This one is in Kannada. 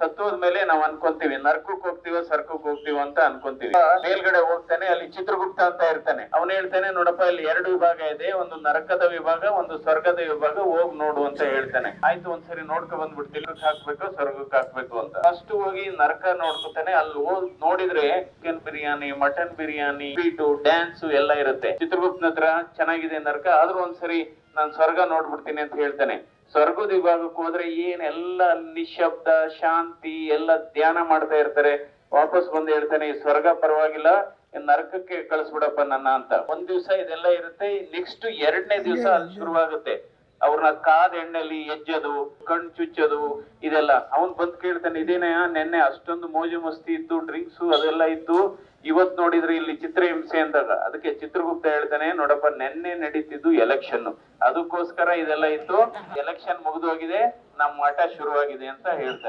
ಸತ್ತೋದ್ಮೇಲೆ ನಾವ್ ಅನ್ಕೊಂತೀವಿ ನರ್ಕಕ್ಕೆ ಹೋಗ್ತೀವೋ ಸರ್ಕಕ್ಕೆ ಹೋಗ್ತೀವೋ ಅಂತ ಅನ್ಕೊಂತೀವಿ. ಮೇಲ್ಗಡೆ ಹೋಗ್ತಾನೆ, ಅಲ್ಲಿ ಚಿತ್ರಗುಪ್ತ ಅಂತ ಇರ್ತಾನೆ. ಅವನು ಹೇಳ್ತಾನೆ, ನೋಡಪ್ಪ ಇಲ್ಲಿ 2 ವಿಭಾಗ ಇದೆ, ಒಂದು ನರಕದ ವಿಭಾಗ, ಒಂದು ಸ್ವರ್ಗದ ವಿಭಾಗ, ಹೋಗ್ ನೋಡು ಅಂತ ಹೇಳ್ತಾನೆ. ಆಯ್ತು ಒಂದ್ಸರಿ ನೋಡ್ಕೊ ಬಂದ್ಬಿಡ್ತೀನಿ, ಹಾಕ್ಬೇಕು ಸ್ವರ್ಗಕ್ಕೆ ಹಾಕ್ಬೇಕು ಅಂತ. ಫಸ್ಟ್ ಹೋಗಿ ನರಕ ನೋಡ್ಕೊತಾನೆ. ಅಲ್ಲಿ ಹೋಗಿ ನೋಡಿದ್ರೆ chicken biryani, mutton biryani, sweet, dance ಎಲ್ಲ ಇರುತ್ತೆ. ಚಿತ್ರಗುಪ್ತನ ಹತ್ರ ಚೆನ್ನಾಗಿದೆ ನರಕ, ಆದ್ರೂ ಒಂದ್ಸರಿ ನಾನ್ ಸ್ವರ್ಗ ನೋಡ್ಬಿಡ್ತೀನಿ ಅಂತ ಹೇಳ್ತಾನೆ. ಸ್ವರ್ಗದ ವಿಭಾಗಕ್ಕೆ ಹೋದ್ರೆ ಏನೆಲ್ಲ ನಿಶಬ್ದ, ಶಾಂತಿ, ಎಲ್ಲ ಧ್ಯಾನ ಮಾಡ್ತಾ ಇರ್ತಾರೆ. ವಾಪಸ್ ಬಂದು ಹೇಳ್ತಾನೆ, ಈ ಸ್ವರ್ಗ ಪರವಾಗಿಲ್ಲ, ನರಕಕ್ಕೆ ಕಳಿಸ್ಬಿಡಪ್ಪ ನನ್ನ ಅಂತ. ಒಂದ್ ದಿವ್ಸ ಇದೆಲ್ಲ ಇರುತ್ತೆ. ನೆಕ್ಸ್ಟ್ 2ನೇ ದಿವಸ ಅಲ್ಲಿ ಶುರುವಾಗುತ್ತೆ. ಅವ್ರನ್ನ ಕಾದ ಎಣ್ಣೆಲಿ ಎಜ್ಜೋದು, ಕಣ್ ಚುಚ್ಚೋದು, ಇದೆಲ್ಲ. ಅವನ್ ಬಂದ್ ಕೇಳ್ತಾನೆ, ಇದೇನ ನೆನ್ನೆ ಅಷ್ಟೊಂದು ಮೋಜು ಮಸ್ತಿ ಇತ್ತು, ಡ್ರಿಂಕ್ಸು ಅದೆಲ್ಲ ಇತ್ತು, ಇವತ್ ನೋಡಿದ್ರೆ ಇಲ್ಲಿ ಚಿತ್ರಹಿಂಸೆ ಅಂದಾಗ. ಅದಕ್ಕೆ ಚಿತ್ರಗುಪ್ತ ಹೇಳ್ತಾನೆ, ನೋಡಪ್ಪ ನೆನ್ನೆ ನಡೀತಿದ್ದು ಎಲೆಕ್ಷನ್, ಅದಕ್ಕೋಸ್ಕರ ಇದೆಲ್ಲ ಇತ್ತು. ಎಲೆಕ್ಷನ್ ಮುಗಿದೋಗಿದೆ, ನಮ್ಮ ಆಟ ಶುರುವಾಗಿದೆ ಅಂತ ಹೇಳ್ತಾನೆ.